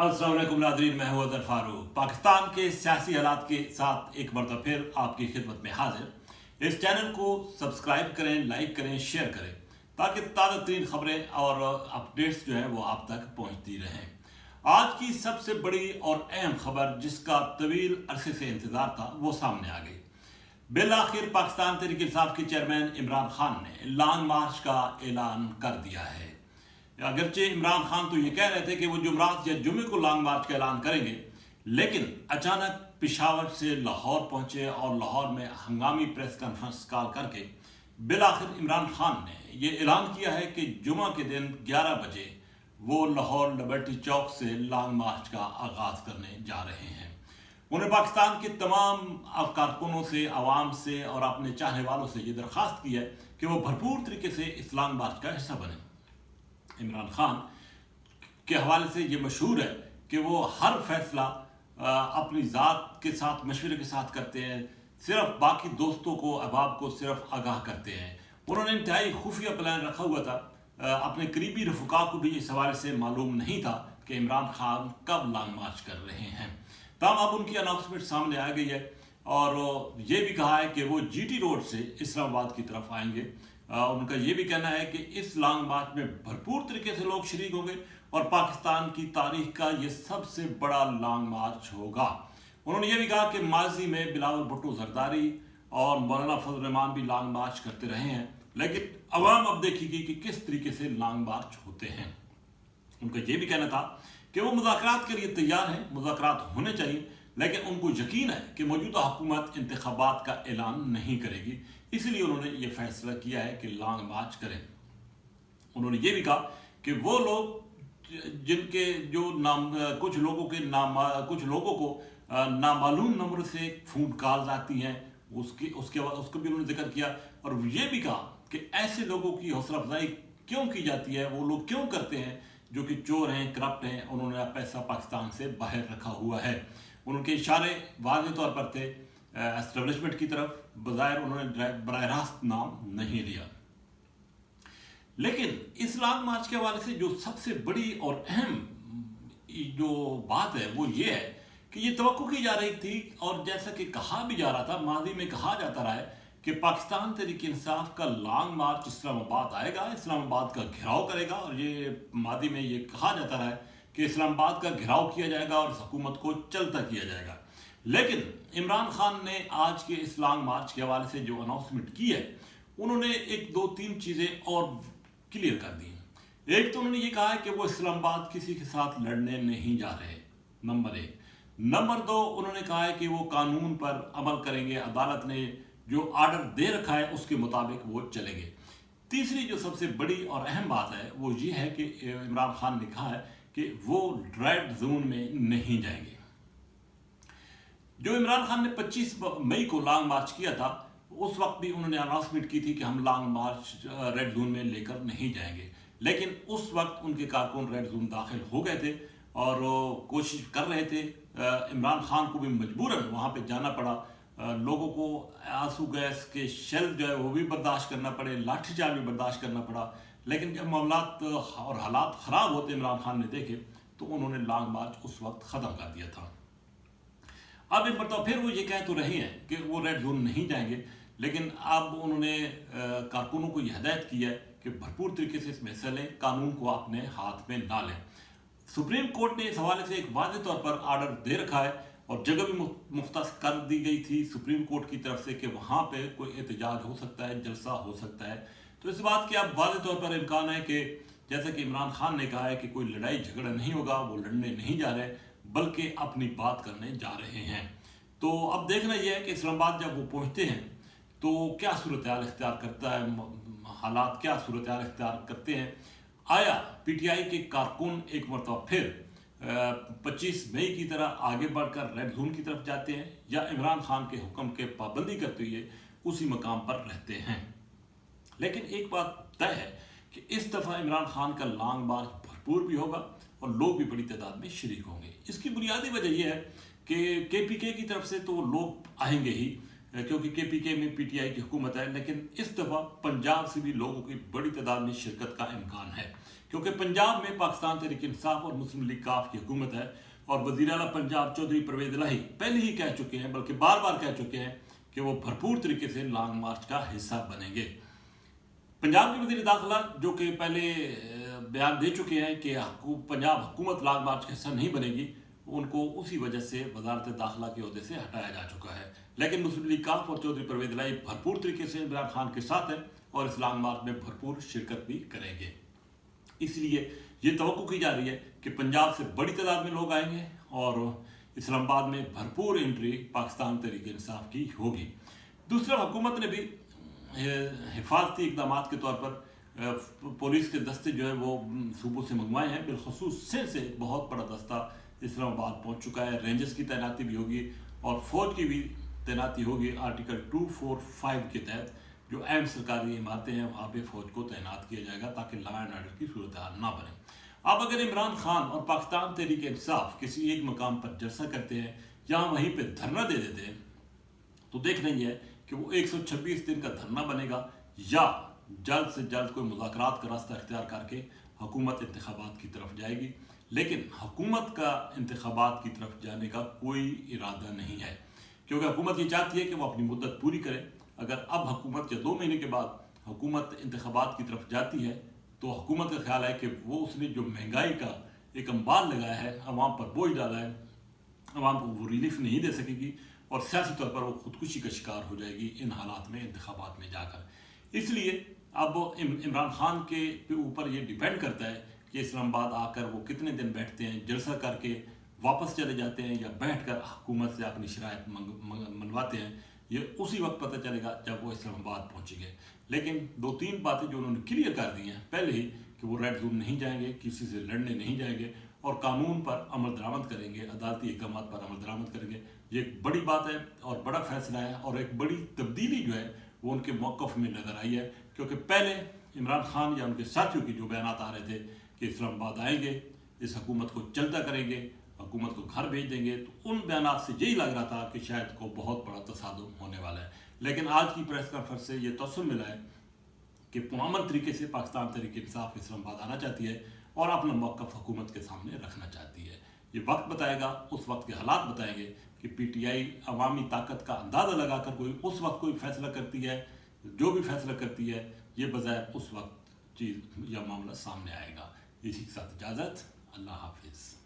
अस्सलाम वालेकुम नाज़रीन, मैं हूं अज़हर फारूक। पाकिस्तान के सियासी हालात के साथ एक मरतबा फिर आपकी खिदमत में हाजिर। इस चैनल को सब्सक्राइब करें, लाइक करें, शेयर करें ताकि ताज़ा तरीन खबरें और अपडेट्स जो हैं वो आप तक पहुंचती रहें। आज की सबसे बड़ी और अहम खबर जिसका तवील अरसे से इंतज़ार था वो सामने आ गई। बिल आखिर पाकिस्तान तहरीक इंसाफ के चेयरमैन इमरान खान ने लॉन्ग मार्च का ऐलान कर दिया है। अगरचे इमरान खान तो ये कह रहे थे कि वो जुमरात या जुमे को लॉन्ग मार्च का ऐलान करेंगे, लेकिन अचानक पेशावर से लाहौर पहुंचे और लाहौर में हंगामी प्रेस कॉन्फ्रेंस कॉल करके बिल आखिर इमरान खान ने ये ऐलान किया है कि जुमा के दिन 11 बजे वो लाहौर लिबर्टी चौक से लॉन्ग मार्च का आगाज करने जा रहे हैं। उन्हें पाकिस्तान के तमाम कारकुनों से, आवाम से और अपने चाहने वालों से ये दरख्वास्त की है कि वो भरपूर तरीके से इस लॉन्ग मार्च का हिस्सा बने। इमरान खान के हवाले से ये मशहूर है कि वो हर फैसला अपनी ज़ात के साथ मशवरे के साथ करते हैं, सिर्फ बाकी दोस्तों को, अहबाब को सिर्फ आगाह करते हैं। उन्होंने इंतहाई खुफिया प्लान रखा हुआ था। अपने करीबी रफुका को भी इस हवाले से मालूम नहीं था कि इमरान खान कब लॉन्ग मार्च कर रहे हैं। तब अब उनकी अनाउंसमेंट सामने आ गई है और ये भी कहा है कि वो जीटी रोड से इस्लामाबाद की तरफ आएंगे। उनका ये भी कहना है कि इस लॉन्ग मार्च में भरपूर तरीके से लोग शरीक होंगे और पाकिस्तान की तारीख का ये सबसे बड़ा लॉन्ग मार्च होगा। उन्होंने ये भी कहा कि माजी में बिलावल भुट्टो जरदारी और मौलाना फजल रहमान भी लॉन्ग मार्च करते रहे हैं, लेकिन अवाम अब देखेगी कि किस तरीके से लॉन्ग मार्च होते हैं। उनका ये भी कहना था कि वो मुज़ाकरात के लिए तैयार हैं, मुज़ाकरात होने चाहिए, लेकिन उनको यकीन है कि मौजूदा हुकूमत इंतखाबात का ऐलान नहीं करेगी, इसलिए उन्होंने ये फैसला किया है कि लॉन्ग मार्च करें। उन्होंने ये भी कहा कि वो लोग जिनके जो कुछ लोगों को नामालूम नंबर से फ़ोन कॉल्स आती हैं, उसको भी उन्होंने जिक्र किया और ये भी कहा कि ऐसे लोगों की हौसला अफजाई क्यों की जाती है, वो लोग क्यों करते हैं जो कि चोर हैं, करप्ट हैं, उन्होंने पैसा पाकिस्तान से बाहर रखा हुआ है। उनके इशारे वाज़ेह तौर पर थे एस्टेब्लिशमेंट की तरफ, बज़ाहिर उन्होंने बराह रास्त नाम नहीं लिया। लेकिन इस लॉन्ग मार्च के हवाले से जो सबसे बड़ी और अहम जो बात है वो ये है कि ये तवक्को की जा रही थी और जैसा कि कहा भी जा रहा था, माजी में कहा जाता रहा है कि पाकिस्तान तहरीक इंसाफ का लॉन्ग मार्च इस्लामाबाद आएगा, इस्लामाबाद का घेराव करेगा, और ये मादी में ये कहा जाता रहा है कि इस्लामाबाद का घेराव किया जाएगा और हुकूमत को चलता किया जाएगा। लेकिन इमरान खान ने आज के इस लॉन्ग मार्च के हवाले से जो अनाउंसमेंट की है, उन्होंने एक दो तीन चीज़ें और क्लियर कर दी हैं। एक तो उन्होंने ये कहा है कि वो इस्लामाबाद किसी के साथ लड़ने नहीं जा रहे, नंबर एक। नंबर दो, उन्होंने कहा है कि वो कानून पर अमल करेंगे, अदालत ने जो आर्डर दे रखा है उसके मुताबिक वो चलेंगे। तीसरी जो सबसे बड़ी और अहम बात है वो ये है कि इमरान खान ने कहा है कि वो रेड जोन में नहीं जाएंगे। जो इमरान खान ने 25 मई को लॉन्ग मार्च किया था, उस वक्त भी उन्होंने अनाउंसमेंट की थी कि हम लॉन्ग मार्च रेड जोन में लेकर नहीं जाएंगे, लेकिन उस वक्त उनके कारकुन रेड जोन दाखिल हो गए थे और कोशिश कर रहे थे। इमरान खान को भी मजबूरन वहाँ पे जाना पड़ा। लोगों को आंसू गैस के शेल जो है वो भी बर्दाश्त करना पड़े, लाठीचार्ज भी बर्दाश्त करना पड़ा। लेकिन जब मामलात और हालात ख़राब होते इमरान खान ने देखे तो उन्होंने लॉन्ग मार्च उस वक्त ख़त्म कर दिया था। अब एक मरतबा फिर वो ये कह तो रहे हैं कि वो रेड जोन नहीं जाएंगे, लेकिन अब उन्होंने कारकुनों को यह हिदायत की है कि भरपूर तरीके से इसमें हिस्सा लें, कानून को अपने हाथ में ना लें। सुप्रीम कोर्ट ने इस हवाले से एक वाज़ेह तौर पर आर्डर दे रखा है और जगह भी मुख्तस कर दी गई थी सुप्रीम कोर्ट की तरफ से कि वहाँ पे कोई एहतजाज हो सकता है, जलसा हो सकता है। तो इस बात की अब वाज़ेह तौर पर इम्कान है कि जैसा कि इमरान खान ने कहा है कि कोई लड़ाई झगड़ा नहीं होगा, वो लड़ने नहीं जा रहे बल्कि अपनी बात करने जा रहे हैं। तो अब देखना यह है कि इस्लामाबाद जब वो पहुँचते हैं तो क्या सूरत हाल इख्तियार करता है, हालात क्या सूरत हाल इख्तियार करते हैं। आया पीटीआई के कारकुन एक मरतबा फिर 25 मई की तरह आगे बढ़कर रेड जोन की तरफ जाते हैं या इमरान खान के हुक्म के पाबंदी करते हुए उसी मकाम पर रहते हैं। लेकिन एक बात तय है कि इस दफ़ा इमरान खान का लॉन्ग मार्च भरपूर भी होगा और लोग भी बड़ी तादाद में शरीक होंगे। इसकी बुनियादी वजह यह है कि केपीके की तरफ से तो लोग आएंगे ही, क्योंकि KPK में PTI की हुकूमत है, लेकिन इस दफ़ा पंजाब से भी लोगों की बड़ी तादाद में शिरकत का इम्कान है, क्योंकि पंजाब में पाकिस्तान तहरीक इंसाफ और मुस्लिम लीग काफ की हुकूमत है। और वज़ीर आला पंजाब चौधरी परवेज़ इलाही पहले ही कह चुके हैं, बल्कि बार बार कह चुके हैं कि वो भरपूर तरीके से लॉन्ग मार्च का हिस्सा बनेंगे। पंजाब के वज़ीर दाखिला जो कि पहले बयान दे चुके हैं कि पंजाब हुकूमत लॉन्ग मार्च का हिस्सा नहीं बनेगी, उनको उसी वजह से वजारत दाखिला के अहदे से हटाया जा चुका है। लेकिन मुस्लिम लीग काफ और चौधरी परवेज़ इलाही भरपूर तरीके से इमरान खान के साथ हैं और इस लॉन्ग मार्च में भरपूर शिरकत भी करेंगे। इसलिए ये तवक्को की जा रही है कि पंजाब से बड़ी तादाद में लोग आएंगे और इस्लामाबाद में भरपूर एंट्री पाकिस्तान तहरीक इंसाफ की होगी। दूसरा, हुकूमत ने भी हिफाजती इकदाम के तौर पर पुलिस के दस्ते जो है वो सूबों से मंगवाए हैं। बिलखसूस सिंध से बहुत बड़ा दस्ता इस्लामाबाद पहुंच चुका है। रेंजर्स की तैनाती भी होगी और फौज की भी तैनाती होगी। आर्टिकल 245 के तहत जो अहम सरकारी इमारतें हैं वहाँ पे फौज को तैनात किया जाएगा ताकि लॉ एंड ऑर्डर की सूरत हाल ना बने। अब अगर इमरान खान और पाकिस्तान तहरीक इंसाफ किसी एक मकाम पर जलसा करते हैं या वहीं पे धरना दे देते हैं तो देखना ही है कि वो 126 दिन का धरना बनेगा या जल्द से जल्द कोई मुज़ाकरात का रास्ता इख्तियार करके हुकूमत इंतखाबात की तरफ जाएगी। लेकिन हुकूमत का इंतखाबात की तरफ जाने का कोई इरादा नहीं है, क्योंकि हुकूमत ये चाहती है कि वो अपनी मुद्दत पूरी करे। अगर अब हुकूमत या 2 महीने के बाद हुकूमत इंतखाबात की तरफ जाती है तो हुकूमत का ख्याल है कि वो उसने जो महंगाई का एक अंबार लगाया है, अवाम पर बोझ डाला है, अवाम को वो रिलीफ नहीं दे सकेगी और सियासी तौर पर वो खुदकुशी का शिकार हो जाएगी इन हालात में इंतखाबात में जाकर। इसलिए अब इमरान खान के ऊपर ये डिपेंड करता है कि इस्लामाबाद आकर वो कितने दिन बैठते हैं, जलसा करके वापस चले जाते हैं या बैठ कर हुकूमत से अपनी शराइत मनवाते हैं। ये उसी वक्त पता चलेगा जब वो इस्लामाबाद पहुँचेंगे। लेकिन 2-3 बातें जो उन्होंने क्लियर कर दी हैं पहले ही कि वो रेड जोन नहीं जाएंगे, किसी से लड़ने नहीं जाएंगे और कानून पर अमल दरामद करेंगे, अदालती अहकाम पर अमल दरामद करेंगे। ये एक बड़ी बात है और बड़ा फैसला है और एक बड़ी तब्दीली जो है वो उनके मौक़िफ़ में नज़र आई है। क्योंकि पहले इमरान खान या उनके साथियों की जो बयानात आ रहे थे कि इस्लामाबाद आएंगे, इस हुकूमत को चलता करेंगे, हुकूमत को घर भेज देंगे, तो उन बयानात से यही लग रहा था कि शायद को बहुत बड़ा तसादुम होने वाला है। लेकिन आज की प्रेस कॉन्फ्रेंस से ये तसव्वुर मिला है कि पुरअमन तरीके से पाकिस्तान तहरीक इंसाफ इस्लामाबाद आना चाहती है और अपना मौक़िफ़ हुकूमत के सामने रखना चाहती है। ये वक्त बताएगा, उस वक्त के हालात बताएंगे कि PTI अवामी ताकत का अंदाज़ा लगाकर कोई उस वक्त कोई फैसला करती है, जो भी फैसला करती है ये बज़ाहिर उस वक्त चीज़ या मामला सामने आएगा। इसी के साथ इजाज़त, अल्लाह हाफिज़।